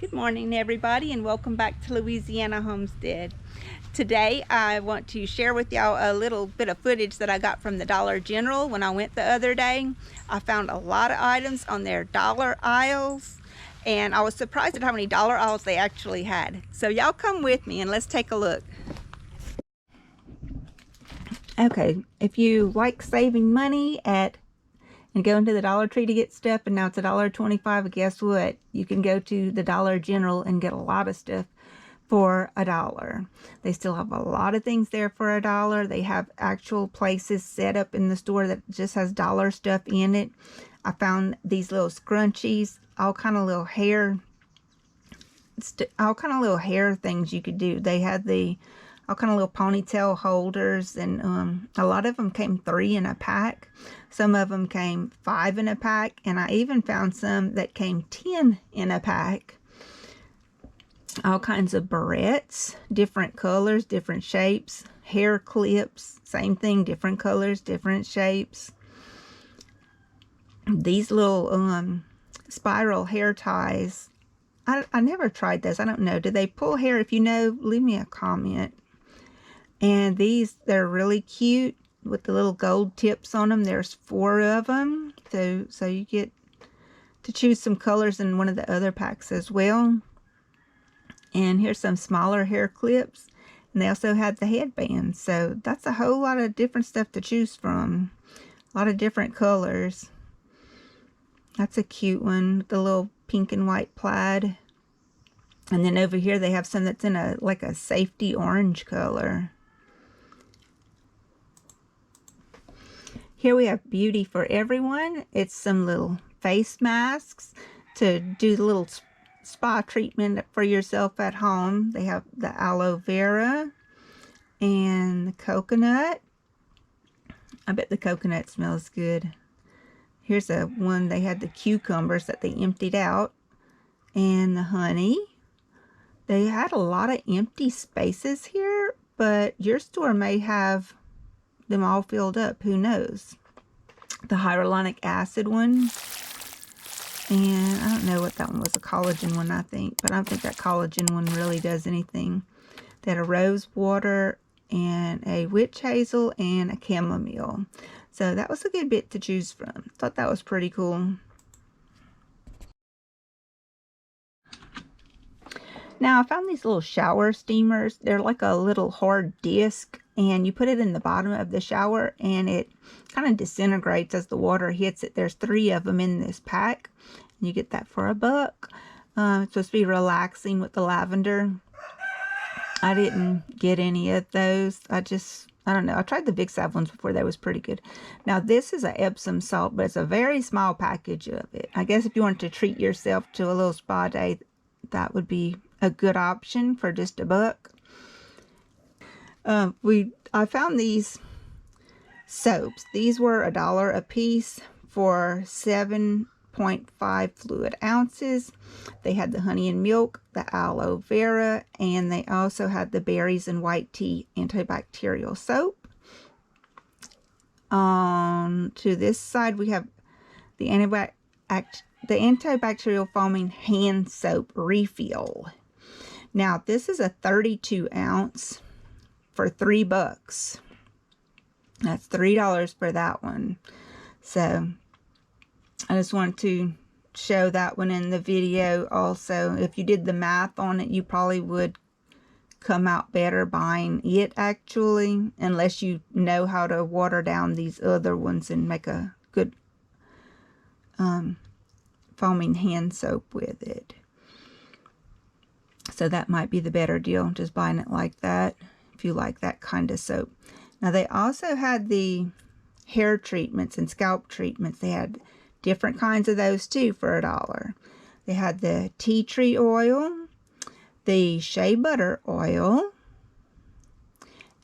Good morning, everybody, and welcome back to Louisiana Homestead. Today I want to share with y'all a little bit of footage that I got from the Dollar General when I went the other day. I found a lot of items on their dollar aisles, and I was surprised at how many dollar aisles they actually had. So y'all come with me and let's take a look. Okay, if you like saving money and going to the Dollar Tree to get stuff, and now it's $1.25, guess what? You can go to the Dollar General and get a lot of stuff for $1. They still have a lot of things there for $1. They have actual places set up in the store that just has dollar stuff in it. I found these little scrunchies, all kind of little hair things you could do. They had all kind of little ponytail holders, and a lot of them came 3 in a pack. Some of them came 5 in a pack, and I even found some that came 10 in a pack. All kinds of barrettes, different colors, different shapes. Hair clips, same thing, different colors, different shapes. These little spiral hair ties, I never tried those. I don't know, do they pull hair? If you know, leave me a comment. And they're really cute with the little gold tips on them. There's 4 of them. So you get to choose some colors in one of the other packs as well. And here's some smaller hair clips. And they also had the headbands. So that's a whole lot of different stuff to choose from. A lot of different colors. That's a cute one. The little pink and white plaid. And then over here they have some that's in like a safety orange color. Here we have Beauty for Everyone. It's some little face masks to do the little spa treatment for yourself at home. They have the aloe vera and the coconut. I bet the coconut smells good. Here's one, they had the cucumbers that they emptied out, and the honey. They had a lot of empty spaces here, but your store may have them all filled up. Who knows? The hyaluronic acid one. And I don't know what that one was, a collagen one, I think. But I don't think that collagen one really does anything. They had a rose water and a witch hazel and a chamomile. So that was a good bit to choose from. Thought that was pretty cool. Now I found these little shower steamers. They're like a little hard disc, and you put it in the bottom of the shower and it kind of disintegrates as the water hits it. There's 3 of them in this pack. You get that for $1. It's supposed to be relaxing with the lavender. I didn't get any of those. I don't know. I tried the Big Sav ones before. That was pretty good. Now this is a Epsom salt, but it's a very small package of it. I guess if you wanted to treat yourself to a little spa day, that would be a good option for just $1. I found these soaps. These were $1 a piece for 7.5 fluid ounces. They had the honey and milk, the aloe vera, and they also had the berries and white tea antibacterial soap. On to this side we have the antibacterial foaming hand soap refill. Now this is a 32 ounce for $3. That's $3 for that one. So I just wanted to show that one in the video. Also, if you did the math on it, you probably would come out better buying it actually, unless you know how to water down these other ones and make a good foaming hand soap with it. So that might be the better deal, just buying it like that if you like that kind of soap. Now they also had the hair treatments and scalp treatments. They had different kinds of those too for $1. They had the tea tree oil, the shea butter oil,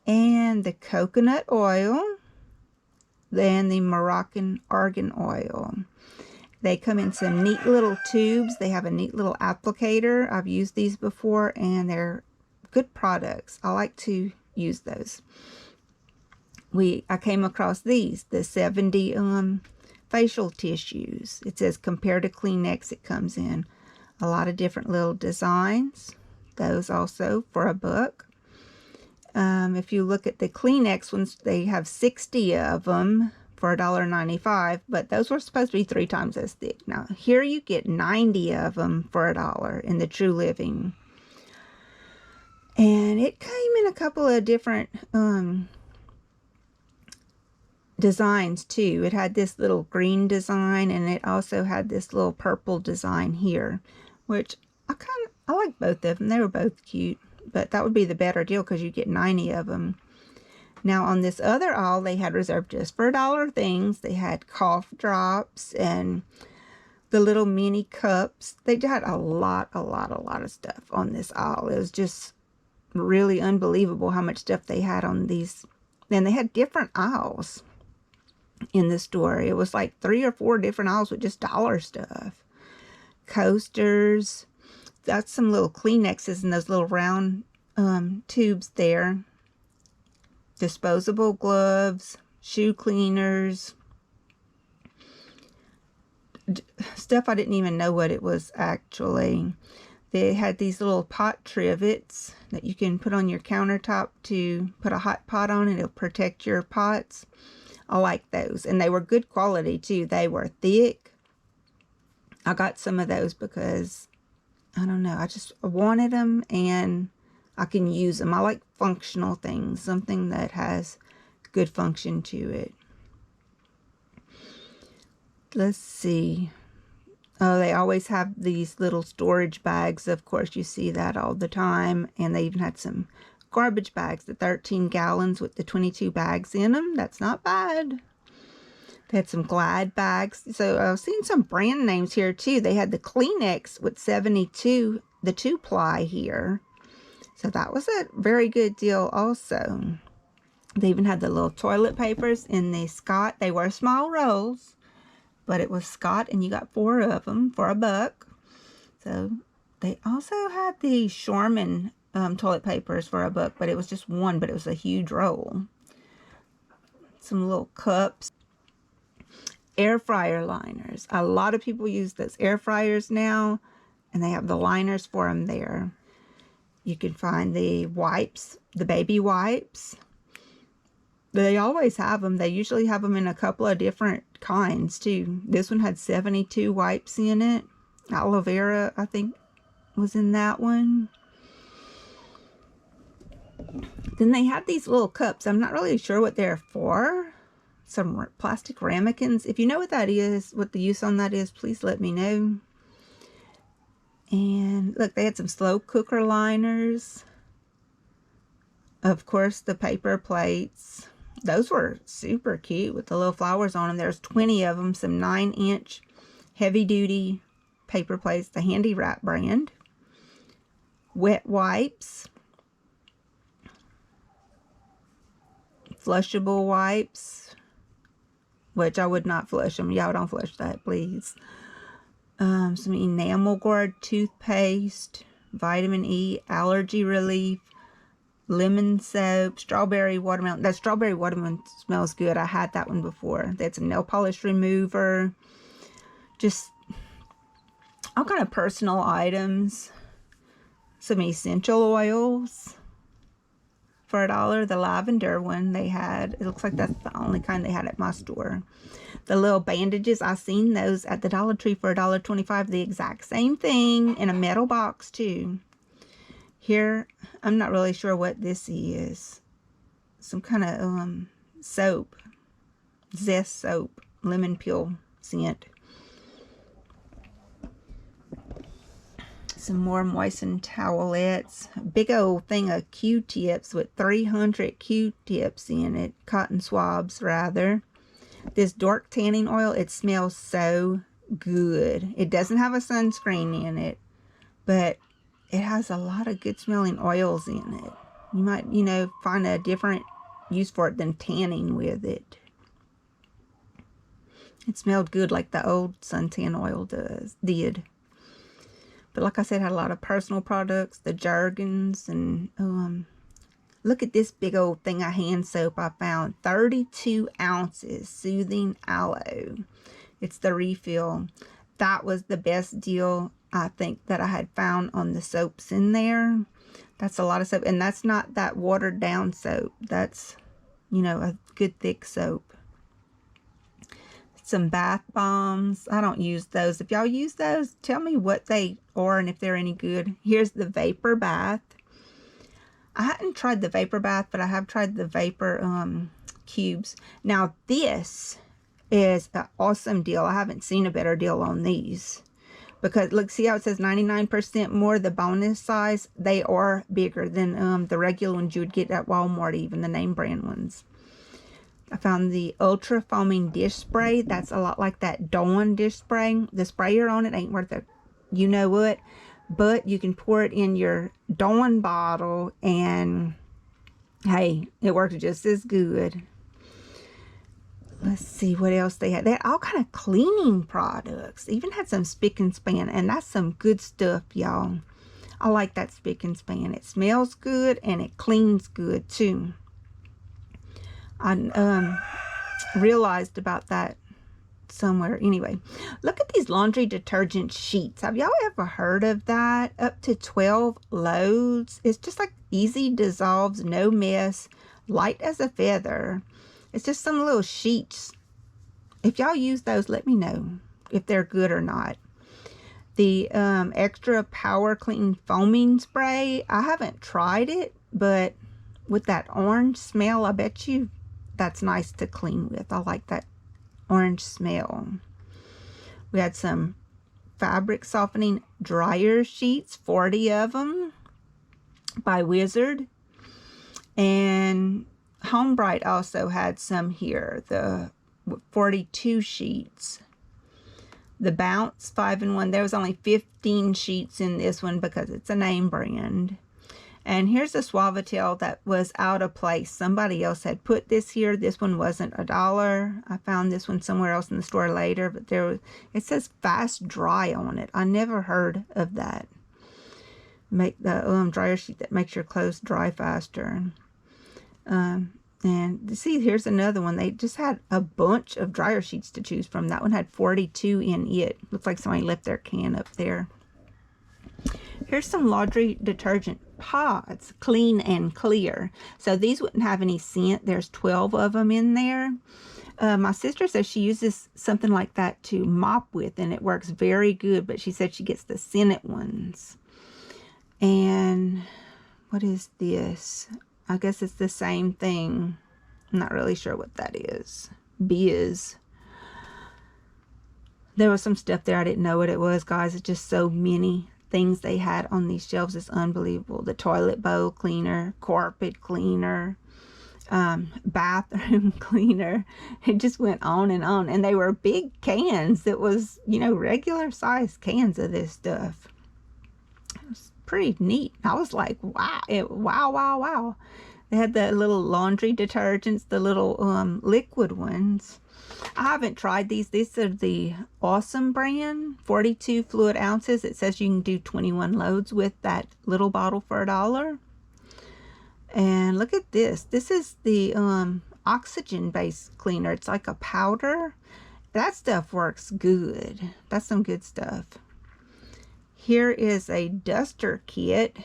and the coconut oil, then the Moroccan argan oil. They come in some neat little tubes. They have a neat little applicator. I've used these before and they're good products. I like to use those. I came across these, the 70 facial tissues. It says compared to Kleenex, it comes in A lot of different little designs. Those also for $1. If you look at the Kleenex ones, they have 60 of them for $1.95, but those were supposed to be 3 times as thick. Now, here you get 90 of them for $1 in the True Living. And it came in a couple of different designs too. It had this little green design, and it also had this little purple design here, which I like both of them. They were both cute, but that would be the better deal because you get 90 of them. Now on this other aisle, they had reserved just for $1 things. They had cough drops and the little mini cups. They had a lot of stuff on this aisle. It was just really unbelievable how much stuff they had on these. And they had different aisles in the store. It was like 3 or 4 different aisles with just dollar stuff. Coasters. That's some little Kleenexes in those little round tubes there. Disposable gloves, shoe cleaners, stuff I didn't even know what it was actually. They had these little pot trivets that you can put on your countertop to put a hot pot on, and it'll protect your pots. I like those, and they were good quality too. They were thick. I got some of those because I don't know, I just wanted them and I can use them. I like functional things, something that has good function to it. Let's see. Oh, they always have these little storage bags. Of course, you see that all the time. And they even had some garbage bags, the 13 gallons with the 22 bags in them. That's not bad. They had some Glad bags. So I've seen some brand names here too. They had the Kleenex with 72, the 2-ply here. So that was a very good deal also. They even had the little toilet papers in the Scott. They were small rolls, but it was Scott, and you got 4 of them for $1. So they also had the Shorman toilet papers for $1, but it was just one, but it was a huge roll. Some little cups. Air fryer liners. A lot of people use those air fryers now, and they have the liners for them there. You can find the wipes, the baby wipes. They always have them. They usually have them in a couple of different kinds too. This one had 72 wipes in it. Aloe vera, I think, was in that one. Then they had these little cups. I'm not really sure what they're for. Some plastic ramekins. If you know what that is, what the use on that is, please let me know. And look, they had some slow cooker liners. Of course, the paper plates. Those were super cute with the little flowers on them. There's 20 of them. Some 9-inch heavy-duty paper plates. The Handy Wrap brand. Wet wipes. Flushable wipes. Which I would not flush them. Y'all don't flush that, please. Some enamel guard toothpaste, vitamin E, allergy relief, lemon soap, strawberry watermelon. That strawberry watermelon smells good. I had that one before. They had some nail polish remover. Just all kind of personal items. Some essential oils for $1. The lavender one they had. It looks like that's the only kind they had at my store. The little bandages, I seen those at the Dollar Tree for $1.25. The exact same thing in a metal box too. Here, I'm not really sure what this is. Some kind of soap. Zest soap. Lemon peel scent. Some more moistened towelettes. A big old thing of Q-tips with 300 Q-tips in it. Cotton swabs, rather. This dark tanning oil, it smells so good. It doesn't have a sunscreen in it, but it has a lot of good smelling oils in it. You might, you know, find a different use for it than tanning with it. It smelled good like the old suntan oil did. But like I said, it had a lot of personal products, the Jergens, and look at this big old thing of hand soap I found. 32 ounces soothing aloe. It's the refill. That was the best deal I think, that I had found on the soaps in there. That's a lot of soap, and that's not that watered down soap. That's, you know, a good thick soap. Some bath bombs. I don't use those. If y'all use those, tell me what they are and if they're any good. Here's the vapor bath. I hadn't tried the vapor bath, but I have tried the vapor cubes. Now this is an awesome deal. I haven't seen a better deal on these. Because look, see how it says 99% more, the bonus size? They are bigger than the regular ones you would get at Walmart, even the name brand ones. I found the ultra foaming dish spray. That's a lot like that Dawn dish spray. The sprayer on it ain't worth it, you know what, but you can pour it in your Dawn bottle and hey, it works just as good. Let's see what else they had. They had all kind of cleaning products. Even had some spick and span, and that's some good stuff, y'all. I like that spick and span. It smells good and it cleans good too. I realized about that somewhere. Anyway, look at these laundry detergent sheets. Have y'all ever heard of that? Up to 12 loads. It's just like easy dissolves, no mess, light as a feather. It's just some little sheets. If y'all use those, let me know if they're good or not. The extra power clean foaming spray, I haven't tried it, but with that orange smell, I bet you that's nice to clean with. I like that orange smell. We had some fabric softening dryer sheets, 40 of them by Wizard. And Home Bright also had some here, the 42 sheets. The Bounce 5-in-1, there was only 15 sheets in this one because it's a name brand. And here's a Suavitel that was out of place. Somebody else had put this here. This one wasn't $1. I found this one somewhere else in the store later, but it says fast dry on it. I never heard of that. Make the dryer sheet that makes your clothes dry faster. And see, here's another one. They just had a bunch of dryer sheets to choose from. That one had 42 in it. Looks like somebody left their can up there. Here's some laundry detergent pods, clean and clear. So these wouldn't have any scent. There's 12 of them in there. My sister says she uses something like that to mop with, and it works very good, but she said she gets the scented ones. And what is this? I guess it's the same thing. I'm not really sure what that is. Biz. There was some stuff there I didn't know what it was, guys. It's just so many things they had on these shelves. It's unbelievable. The toilet bowl cleaner, carpet cleaner, bathroom cleaner. It just went on. And they were big cans. It was, you know, regular size cans of this stuff. It was pretty neat. I was like, wow, wow. They had the little laundry detergents, the little liquid ones. I haven't tried these. These are the Awesome brand, 42 fluid ounces. It says you can do 21 loads with that little bottle for $1. And look at this. This is the oxygen-based cleaner. It's like a powder. That stuff works good. That's some good stuff. Here is a duster kit.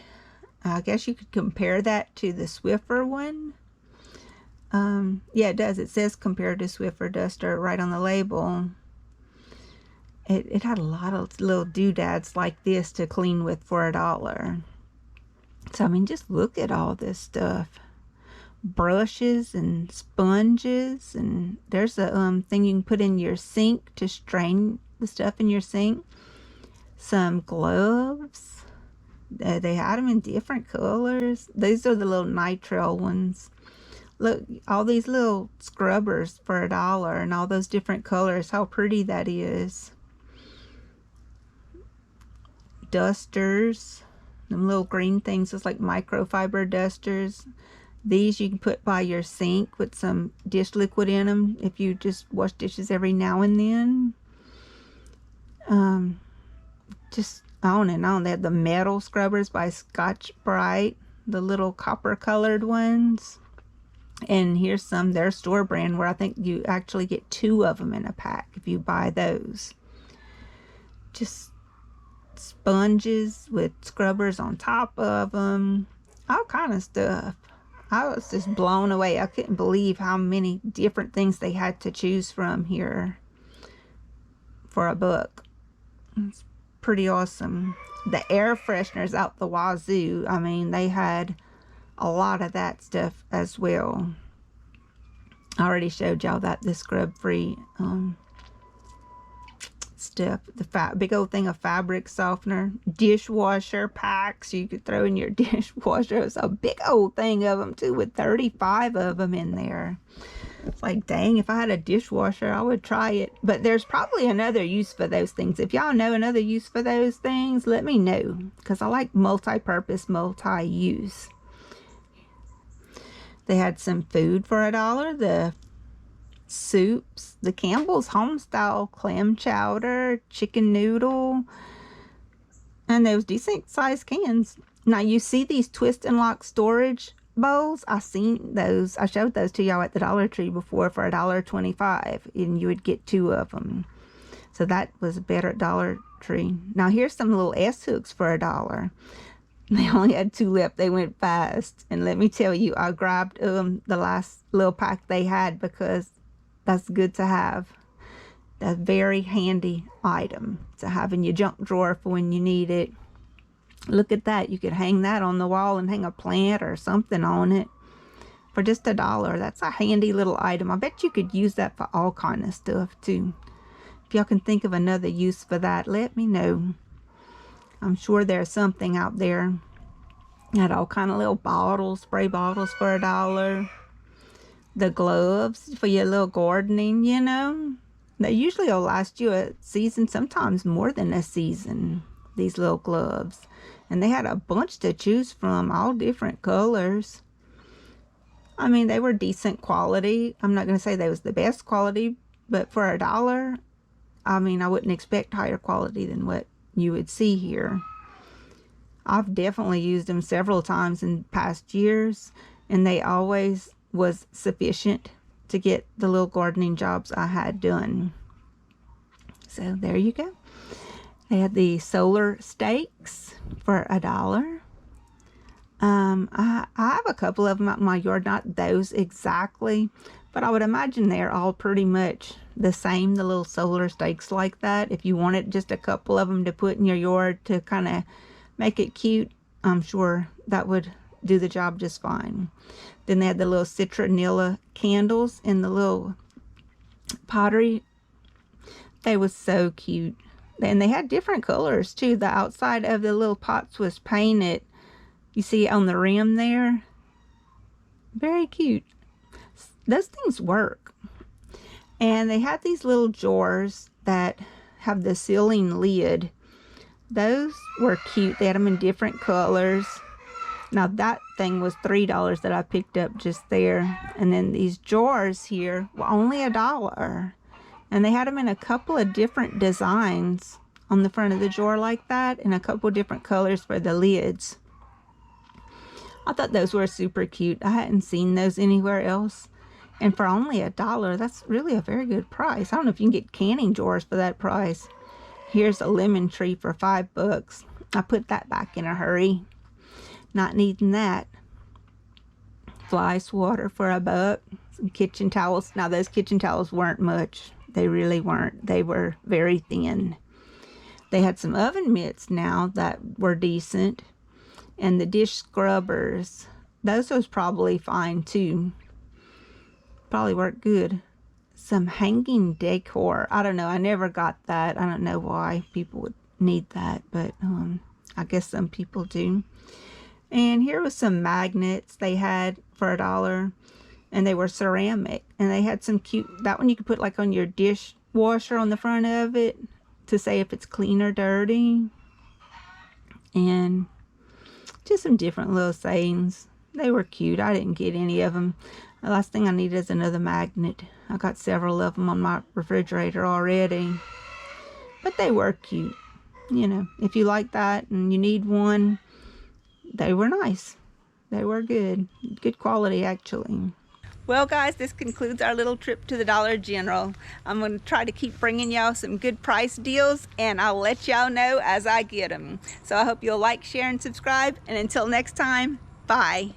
I guess you could compare that to the Swiffer one. Yeah, it does. It says compared to Swiffer duster right on the label. It had a lot of little doodads like this to clean with for $1. So, I mean, just look at all this stuff. Brushes and sponges. And there's a thing you can put in your sink to strain the stuff in your sink. Some gloves. They had them in different colors. These are the little nitrile ones. Look, all these little scrubbers for $1 and all those different colors. How pretty that is. Dusters. Them little green things, just like microfiber dusters. These you can put by your sink with some dish liquid in them if you just wash dishes every now and then. Just on and on. They have the metal scrubbers by Scotch-Brite, the little copper colored ones. And here's some, their store brand, where I think you actually get 2 of them in a pack if you buy those. Just sponges with scrubbers on top of them, all kind of stuff. I was just blown away. I couldn't believe how many different things they had to choose from here for a buck. It's pretty awesome. The air fresheners out the wazoo. I mean, they had a lot of that stuff as well. I already showed y'all that, the scrub free stuff. The big old thing of fabric softener. Dishwasher packs you could throw in your dishwasher. It was a big old thing of them too, with 35 of them in there. It's like, dang, if I had a dishwasher, I would try it. But there's probably another use for those things. If y'all know another use for those things, let me know, because I like multi-purpose, multi-use. They had some food for $1. The soups, the Campbell's Homestyle clam chowder, chicken noodle, and those decent sized cans. Now you see these twist and lock storage bowls. I seen those. I showed those to y'all at the Dollar Tree before for $1.25, and you would get 2 of them. So that was better at Dollar Tree. Now here's some little S hooks for $1. They only had 2 left. They went fast, and let me tell you, I grabbed the last little pack they had because that's good to have. That's a very handy item to have in your junk drawer for when you need it. Look at that. You could hang that on the wall and hang a plant or something on it for just $1. That's a handy little item. I bet you could use that for all kind of stuff too. If y'all can think of another use for that, let me know. I'm sure there's something out there. Had all kind of little bottles, spray bottles for $1. The gloves for your little gardening, you know. They usually will last you a season, sometimes more than a season, these little gloves. And they had a bunch to choose from, all different colors. I mean, they were decent quality. I'm not going to say they was the best quality, but for $1, I mean, I wouldn't expect higher quality than what you would see here. I've definitely used them several times in past years, and they always was sufficient to get the little gardening jobs I had done. So there you go. They had the solar stakes for $1. I have a couple of them out in my yard, not those exactly, but I would imagine they're all pretty much the same, the little solar stakes like that. If you wanted just a couple of them to put in your yard to kind of make it cute, I'm sure that would do the job just fine. Then they had the little citronella candles in the little pottery. They was so cute. And they had different colors too. The outside of the little pots was painted. You see on the rim there? Very cute. Those things work. And they had these little jars that have the ceiling lid. Those were cute. They had them in different colors. Now that thing was $3 that I picked up just there. And then these jars here were only $1. And they had them in a couple of different designs on the front of the jar like that, and a couple of different colors for the lids. I thought those were super cute. I hadn't seen those anywhere else. And for only $1, that's really a very good price. I don't know if you can get canning jars for that price. Here's a lemon tree for $5. I put that back in a hurry. Not needing that. Fly swatter for $1. Some kitchen towels. Now those kitchen towels weren't much. They really weren't. They were very thin. They had some oven mitts now that were decent. And the dish scrubbers. Those was probably fine too. Probably worked good. Some hanging decor. I don't know. I never got that. I don't know why people would need that. But I guess some people do. And here was some magnets they had for $1. And they were ceramic. And they had some cute, that one you could put like on your dishwasher on the front of it to say if it's clean or dirty. And just some different little sayings. They were cute. I didn't get any of them. The last thing I need is another magnet. I got several of them on my refrigerator already. But they were cute. You know, if you like that and you need one, they were nice. They were good. Good quality, actually. Well guys, this concludes our little trip to the Dollar General. I'm going to try to keep bringing y'all some good price deals, and I'll let y'all know as I get them. So I hope you'll like, share, and subscribe, and until next time, bye.